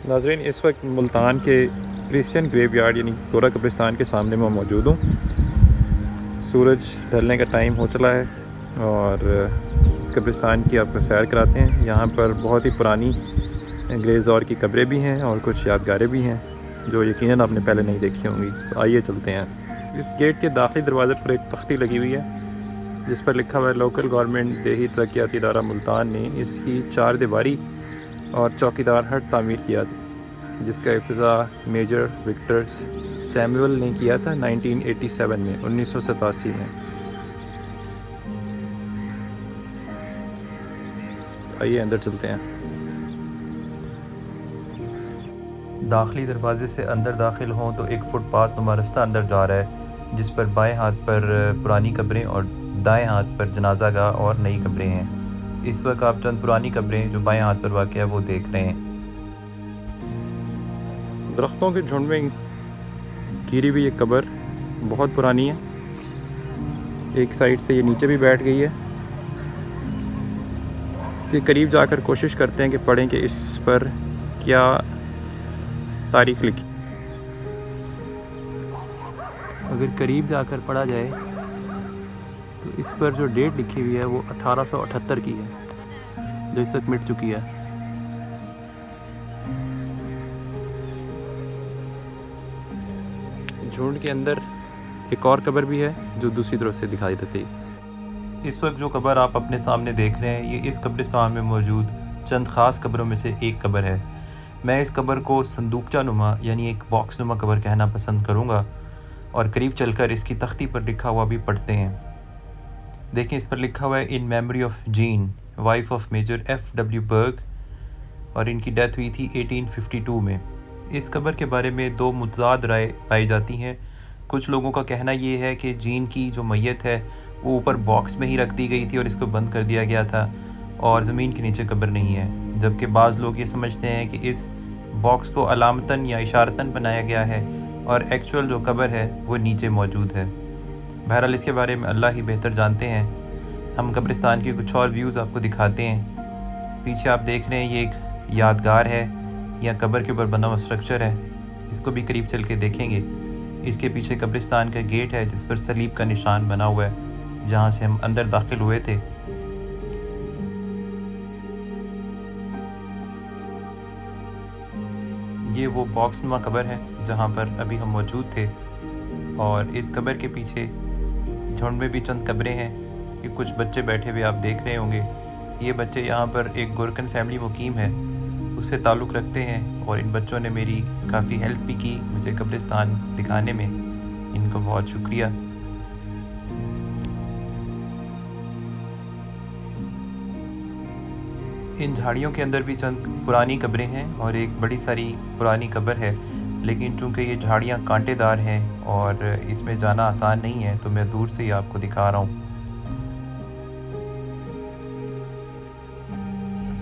नाज़रीन, इस वक्त मुल्तान के क्रिश्चियन ग्रेवयार्ड यानी गोरा कब्रिस्तान के सामने मैं मौजूद हूँ। सूरज ढलने का टाइम हो चला है और इस कब्रिस्तान की आपको सैर कराते हैं। यहाँ पर बहुत ही पुरानी अंग्रेज़ दौर की कब्रें भी हैं और कुछ यादगारें भी हैं जो यकीनन आपने पहले नहीं देखी होंगी। तो आइए चलते हैं। इस गेट के दाखिली दरवाज़े पर एक तख्ती लगी हुई है जिस पर लिखा हुआ है लोकल गवर्नमेंट देही तरक्याती इदारा मुल्तान ने इसकी 4 दीवारी और चौकीदार हट तामीर किया, जिसका इफ्तिताह मेजर विक्टर सैमुअल ने किया था 1987 में 1987 में। आइए अंदर चलते हैं। दाखिली दरवाजे से अंदर दाखिल हों तो एक फुटपाथ नुमा रास्ता अंदर जा रहा है जिस पर बाएं हाथ पर पुरानी कब्रें और दाएं हाथ पर जनाजा गाह और नई कब्रें हैं। इस वक्त आप चंद पुरानी कब्रें जो बाएं हाथ पर वाक़ है वो देख रहे हैं। दरख्तों के झुंड में घिरी हुई ये कब्र बहुत पुरानी है। एक साइड से ये नीचे भी बैठ गई है। इसके करीब जाकर कोशिश करते हैं कि पढ़ें कि इस पर क्या तारीख लिखी। अगर करीब जाकर पढ़ा जाए तो इस पर जो डेट लिखी हुई है वो 1878 की है, जो इस तक मिट चुकी है। झुंड के अंदर एक और कब्र भी है जो दूसरी तरफ से दिखाई देती है। इस वक्त जो कब्र आप अपने सामने देख रहे हैं ये इस कब्रिस्तान में मौजूद चंद ख़ास कब्रों में से एक कब्र है। मैं इस कब्र को संदूकचा नुमा यानी एक बॉक्स नुमा कब्र कहना पसंद करूँगा और करीब चलकर इसकी तख्ती पर लिखा हुआ भी पढ़ते हैं। देखें, इस पर लिखा हुआ है in memory of Jean wife of major F.W. Berg, और इनकी डेथ हुई थी 1852 में। इस कब्र के बारे में दो मुतज़ाद राय पाई जाती हैं। कुछ लोगों का कहना ये है कि जीन की जो मैयत है वो ऊपर बॉक्स में ही रख दी गई थी और इसको बंद कर दिया गया था और ज़मीन के नीचे कब्र नहीं है, जबकि बाज़ लोग ये समझते हैं कि इस बॉक्स को अलामतन या इशारतन बनाया गया है और एक्चुअल जो कब्र है वो नीचे मौजूद है। बहरहाल इसके बारे में अल्लाह ही बेहतर जानते हैं। हम कब्रिस्तान के कुछ और व्यूज़ आपको दिखाते हैं। पीछे आप देख रहे हैं ये एक यादगार है या कब्र के ऊपर बना हुआ स्ट्रक्चर है, इसको भी करीब चल के देखेंगे। इसके पीछे कब्रिस्तान का गेट है जिस पर सलीब का निशान बना हुआ है जहाँ से हम अंदर दाखिल हुए थे। ये वो बॉक्स नुमा कब्र है जहाँ पर अभी हम मौजूद थे और इस कब्र के पीछे झुंड में भी चंद कब्रें हैं। ये कुछ बच्चे बैठे हुए आप देख रहे होंगे। ये बच्चे यहाँ पर एक गोरकन फैमिली मुकीम है उससे ताल्लुक़ रखते हैं और इन बच्चों ने मेरी काफ़ी हेल्प भी की मुझे कब्रिस्तान दिखाने में। इनको बहुत शुक्रिया। इन झाड़ियों के अंदर भी चंद पुरानी कब्रें हैं और एक बड़ी सारी पुरानी कब्र है, लेकिन चूँकि ये झाड़ियाँ कांटेदार हैं और इसमें जाना आसान नहीं है तो मैं दूर से ही आपको दिखा रहा हूँ।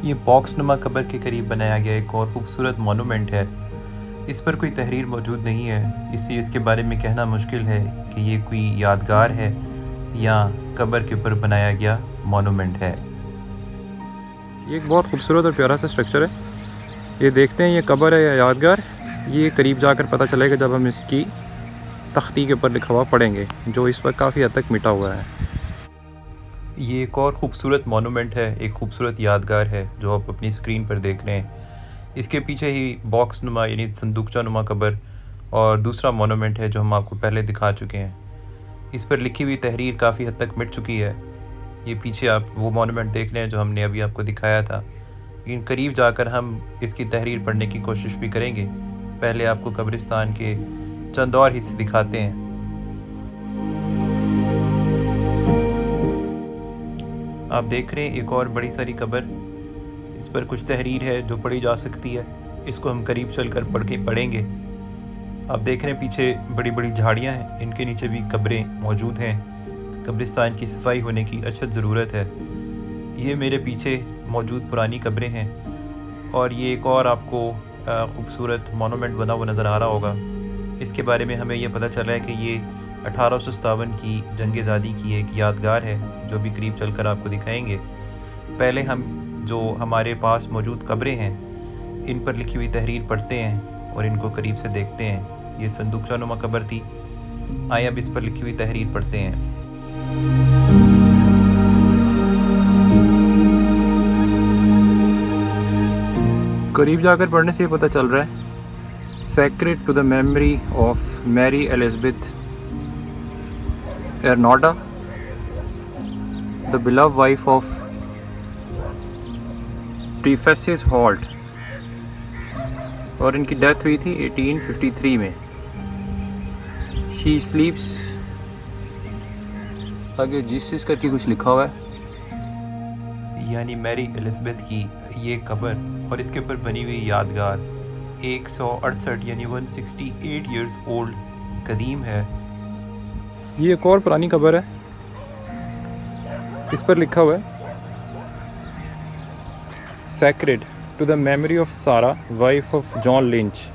ये बॉक्स नुमा कब्र के करीब बनाया गया एक और ख़ूबसूरत मोनूमेंट है। इस पर कोई तहरीर मौजूद नहीं है, इसलिए इसके बारे में कहना मुश्किल है कि ये कोई यादगार है या कब्र के ऊपर बनाया गया मोनूमेंट है। ये एक बहुत खूबसूरत और प्यारा सा स्ट्रक्चर है। ये देखते हैं ये कब्र है या यादगार, ये करीब जाकर पता चलेगा जब हम इसकी तख्ती के ऊपर लिखा हुआ पढ़ेंगे जो इस पर काफ़ी हद तक मिटा हुआ है। ये एक और ख़ूबसूरत मोनूमेंट है, एक ख़ूबसूरत यादगार है जो आप अपनी स्क्रीन पर देख रहे हैं। इसके पीछे ही बॉक्स नुमा यानी संदूकचा नुमा कब्र और दूसरा मोनूमेंट है जो हम आपको पहले दिखा चुके हैं। इस पर लिखी हुई तहरीर काफ़ी हद तक मिट चुकी है। ये पीछे आप वो मोनूमेंट देख रहे हैं जो हमने अभी आपको दिखाया था, लेकिन करीब जाकर हम इसकी तहरीर पढ़ने की कोशिश भी करेंगे। पहले आपको कब्रिस्तान के चंद और हिस्से दिखाते हैं। आप देख रहे हैं एक और बड़ी सारी कब्र, इस पर कुछ तहरीर है जो पढ़ी जा सकती है। इसको हम करीब चलकर पढ़ेंगे। आप देख रहे हैं पीछे बड़ी बड़ी झाड़ियाँ हैं, इनके नीचे भी कब्रें मौजूद हैं। कब्रिस्तान की सफाई होने की अशद ज़रूरत है। ये मेरे पीछे मौजूद पुरानी कब्रें हैं और ये एक और आपको ख़ूबसूरत मोनूमेंट बना हुआ नज़र आ रहा होगा। इसके बारे में हमें यह पता चला है कि ये 1857 की जंग आज़ादी की एक यादगार है जो भी करीब चलकर आपको दिखाएंगे। पहले हम जो हमारे पास मौजूद कब्रें हैं इन पर लिखी हुई तहरीर पढ़ते हैं और इनको करीब से देखते हैं। ये संदूकचा नुमा कब्र थी। आइए अब इस पर लिखी हुई तहरीर पढ़ते हैं। करीब जाकर पढ़ने से ये पता चल रहा है, sacred to the memory of Mary Elizabeth Ernoda, the beloved wife of Prefesis Holt, और इनकी डेथ हुई थी 1853 में। शी स्लीप्स, आगे जीसस करके कुछ लिखा हुआ है, यानी मैरी एलिज़ाबेथ की ये कब्र और इसके ऊपर बनी हुई यादगार 168 यानी 168 ईयर्स ओल्ड कदीम है। ये एक और पुरानी कब्र है, इस पर लिखा हुआ है, sacred to the memory of Sarah wife of John Lynch,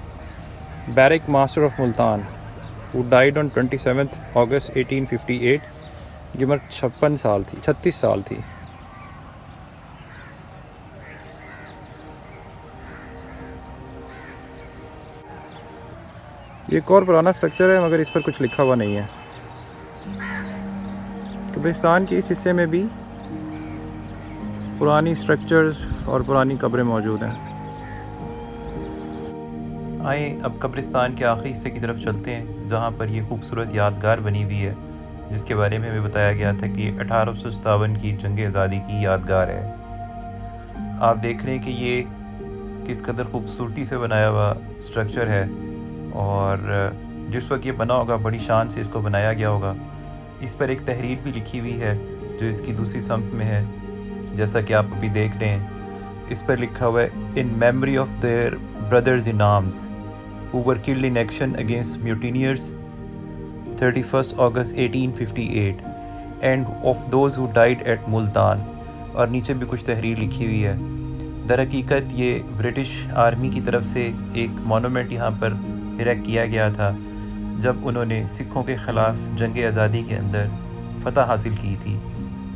barrack master of Multan, who died on 27 August 1858। ये उम्र 36 साल थी। ये एक और पुराना स्ट्रक्चर है मगर इस पर कुछ लिखा हुआ नहीं है। कब्रिस्तान के इस हिस्से में भी पुरानी स्ट्रक्चर्स और पुरानी कब्रें मौजूद हैं। आए अब कब्रिस्तान के आखिरी हिस्से की तरफ चलते हैं, जहाँ पर ये खूबसूरत यादगार बनी हुई है, जिसके बारे में हमें बताया गया था कि 1857 की जंग आज़ादी की यादगार है। आप देख रहे हैं कि ये किस कदर खूबसूरती से बनाया हुआ स्ट्रक्चर है, और जिस वक्त ये बना होगा बड़ी शान से इसको बनाया गया होगा। इस पर एक तहरीर भी लिखी हुई है जो इसकी दूसरी सम्त में है, जैसा कि आप अभी देख रहे हैं। इस पर लिखा हुआ है, in memory of their brothers in arms who were killed in action against mutineers 31 August 1858 and of those who died at Multan. और नीचे भी कुछ तहरीर लिखी हुई है। दर हकीकत ये ब्रिटिश आर्मी की तरफ से एक मोनूमेंट यहाँ पर इरेक्ट किया गया था जब उन्होंने सिखों के ख़िलाफ़ जंग आज़ादी के अंदर फ़तह हासिल की थी।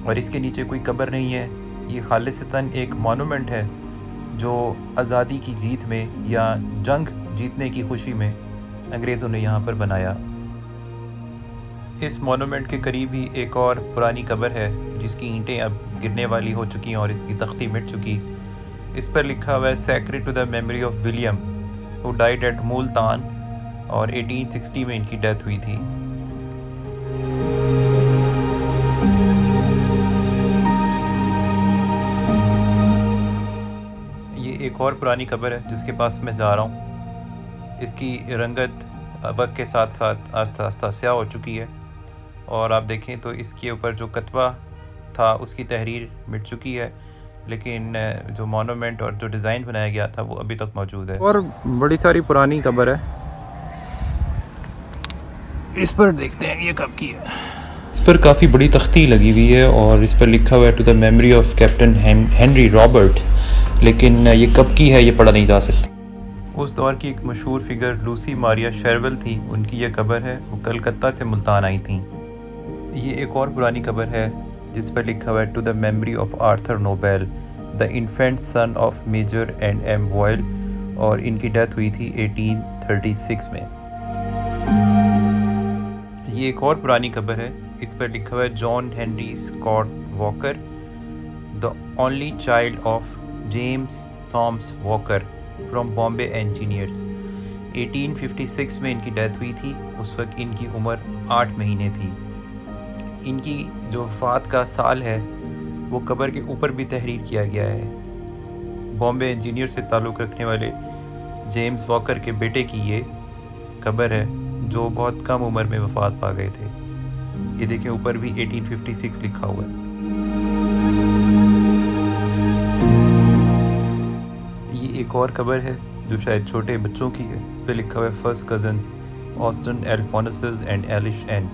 और इसके नीचे कोई कब्र नहीं है, ये खालिसतन एक मोनूमेंट है जो आज़ादी की जीत में या जंग जीतने की खुशी में अंग्रेज़ों ने यहाँ पर बनाया। इस मोनूमेंट के करीब ही एक और पुरानी कब्र है जिसकी ईंटें अब गिरने वाली हो चुकी हैं और इसकी तख्ती मिट चुकी। इस पर लिखा हुआ है, sacred to the memory of William who died at Multan, और 1860 में इनकी डेथ हुई थी। ये एक और पुरानी कब्र है जिसके पास मैं जा रहा हूँ। इसकी रंगत वक्त के साथ साथ आस्ता आस्ता स्याह हो चुकी है, और आप देखें तो इसके ऊपर जो कतबा था उसकी तहरीर मिट चुकी है, लेकिन जो मोनूमेंट और जो डिज़ाइन बनाया गया था वो अभी तक मौजूद है। और बड़ी सारी पुरानी कब्र है, इस पर देखते हैं ये कब की है। इस पर काफ़ी बड़ी तख्ती लगी हुई है और इस पर लिखा हुआ है, to the memory of captain Henry Robert, लेकिन ये कब की है ये पढ़ा नहीं जा सकता। उस दौर की एक मशहूर फिगर लूसी मारिया शेरवेल थी, उनकी ये कब्र है। वो कलकत्ता से मुल्तान आई थी। ये एक और पुरानी कब्र है जिस पर लिखा हुआ है, to the memory of Arthur Noble, the infant son of major and M Voyle, और इनकी डेथ हुई थी 1836 में। ये एक और पुरानी कब्र है, इस पर लिखा हुआ है, John Henry Scott Walker, the only child of James Thomas Walker from Bombay engineers. 1856 में इनकी डेथ हुई थी। उस वक्त इनकी उम्र 8 महीने थी। इनकी जो वफ़ात का साल है वो कब्र के ऊपर भी तहरीर किया गया है। बॉम्बे इंजीनियर से ताल्लुक़ रखने वाले जेम्स वॉकर के बेटे की ये कब्र है जो बहुत कम उम्र में वफ़ात पा गए थे। ये देखें ऊपर भी 1856 लिखा हुआ है। ये एक और कब्र है जो शायद छोटे बच्चों की है। इस पर लिखा हुआ है, first cousins Austin Alphonsus and Eilish Ann.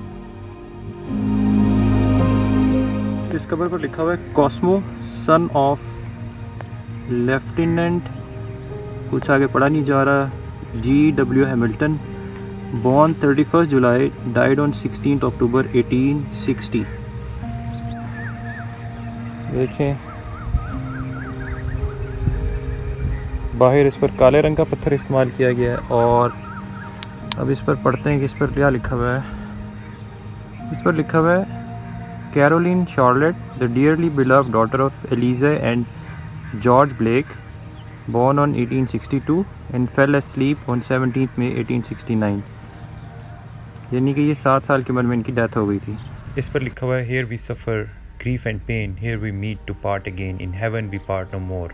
इस कब्र पर लिखा हुआ है, कॉस्मो सन ऑफ लेफ्टिनेंट, कुछ आगे पढ़ा नहीं जा रहा, G.W. Hamilton, born 31 July, died on 16 अक्टूबर 1860। देखें बाहर इस पर काले रंग का पत्थर इस्तेमाल किया गया है। और अब इस पर पढ़ते हैं कि इस पर क्या लिखा हुआ है। इस पर लिखा हुआ है Caroline Charlotte, the dearly beloved daughter of Eliza and George Blake, born on 1862 and fell asleep on 17th May 1869। यानी कि ये 7 साल की उम्र में इनकी डेथ हो गई थी। इस पर लिखा हुआ है Here we suffer grief and pain, here we meet to part again, in heaven we part no more।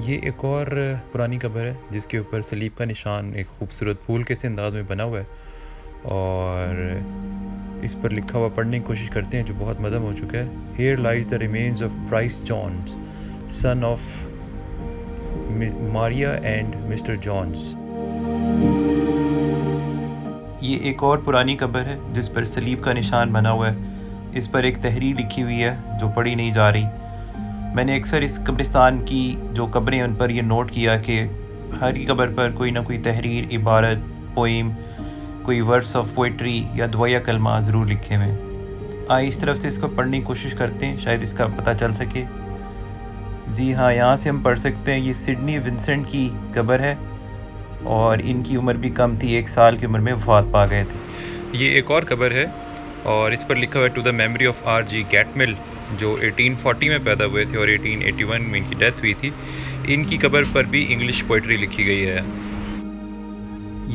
ये एक और पुरानी कब्र है जिसके ऊपर सलीब का निशान एक खूबसूरत फूल के से अंदाज में बना हुआ है, और इस पर लिखा हुआ पढ़ने की कोशिश करते हैं जो बहुत मदम हो चुका है। Here lies the remains of Bryce Jones, son of Maria and mister Jones. ये एक और पुरानी कब्र है जिस पर सलीब का निशान बना हुआ है। इस पर एक तहरीर लिखी हुई है जो पढ़ी नहीं जा रही। मैंने अक्सर इस कब्रिस्तान की जो कब्रें उन पर यह नोट किया कि हर ही कब्र पर कोई ना कोई तहरीर, इबारत, पोइम, कोई वर्स ऑफ पोइट्री या दुआया कलमा ज़रूर लिखे हुए। आइए इस तरफ से इसको पढ़ने की कोशिश करते हैं, शायद इसका पता चल सके। जी हाँ, यहाँ से हम पढ़ सकते हैं। ये सिडनी विंसेंट की कब्र है और इनकी उम्र भी कम थी, 1 साल की उम्र में वफात पा गए थे। ये एक और कब्र है और इस पर लिखा हुआ है to the memory of R.G. Gatmill, जो 1840 में पैदा हुए थे और 1881 में इनकी डेथ हुई थी। इनकी कब्र पर भी इंग्लिश पोइट्री लिखी गई है।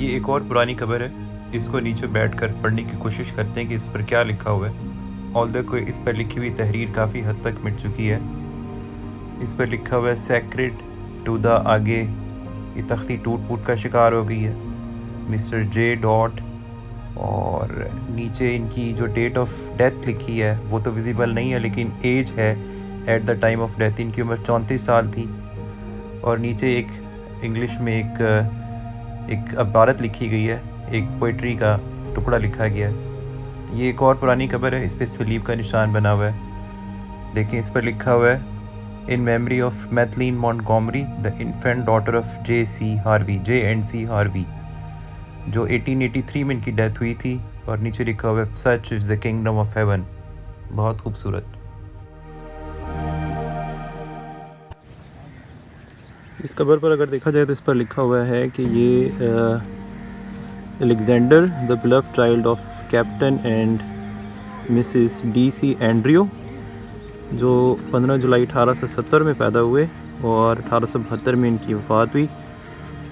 ये एक और पुरानी कब्र है, इसको नीचे बैठकर पढ़ने की कोशिश करते हैं कि इस पर क्या लिखा हुआ है। ऑल्दो को इस पर लिखी हुई तहरीर काफ़ी हद तक मिट चुकी है। इस पर लिखा हुआ है सेक्रेड टू द आगे, ये तख्ती टूट फूट का शिकार हो गई है, मिस्टर जे डॉट। और नीचे इनकी जो डेट ऑफ डेथ लिखी है वो तो विजिबल नहीं है, लेकिन एज है at the time of death. इनकी उम्र 34 साल थी। और नीचे एक इंग्लिश में एक इबारत लिखी गई है, एक पोइट्री का टुकड़ा लिखा गया है। ये एक और पुरानी कब्र है, इस पर सलीब का निशान बना हुआ है। देखिए इस पर लिखा हुआ है in memory of Mathleen Montgomery, the infant daughter of J.C. Harvey, जो 1883 में इनकी डेथ हुई थी। और नीचे लिखा हुआ है such is the kingdom of haven. बहुत खूबसूरत। इस कब्र पर अगर देखा जाए तो इस पर लिखा हुआ है कि ये Alexander the beloved child of captain and Mrs D.C. एंड्रियो, जो 15 जुलाई 1870 में पैदा हुए और 1872 में इनकी वफ़ात हुई।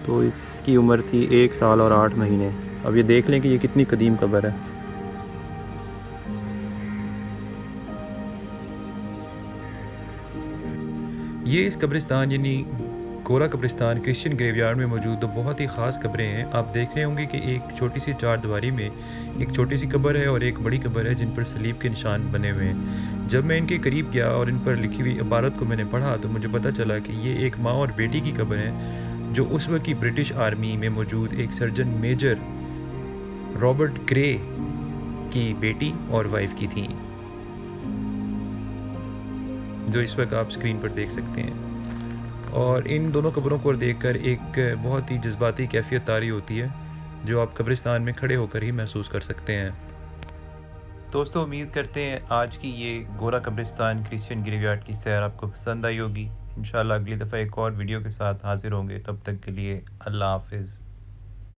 तो इसकी उम्र थी 1 साल और 8 महीने। अब ये देख लें कि ये कितनी कदीम कब्र है। ये इस कब्रिस्तान यानी गोरा कब्रिस्तान क्रिश्चियन ग्रेवयार्ड में मौजूद दो बहुत ही ख़ास कब्रें हैं। आप देख रहे होंगे कि एक छोटी सी चारदीवारी में एक छोटी सी कब्र है और एक बड़ी कब्र है जिन पर सलीब के निशान बने हुए हैं। जब मैं इनके करीब गया और इन पर लिखी हुई इबारत को मैंने पढ़ा तो मुझे पता चला कि ये एक माँ और बेटी की कब्र है, जो उस वक्त की ब्रिटिश आर्मी में मौजूद एक सर्जन मेजर रॉबर्ट ग्रे की बेटी और वाइफ की थी, जो इस वक्त आप स्क्रीन पर देख सकते हैं। और इन दोनों कब्रों को देखकर एक बहुत ही जज्बाती कैफियत तारी होती है, जो आप कब्रिस्तान में खड़े होकर ही महसूस कर सकते हैं। दोस्तों, उम्मीद करते हैं आज की ये गोरा कब्रिस्तान क्रिश्चियन ग्रेवयार्ड की सैर आपको पसंद आई होगी। इंशाल्लाह अगली दफ़ा एक और वीडियो के साथ हाजिर होंगे। तब तक के लिए अल्लाह हाफिज़।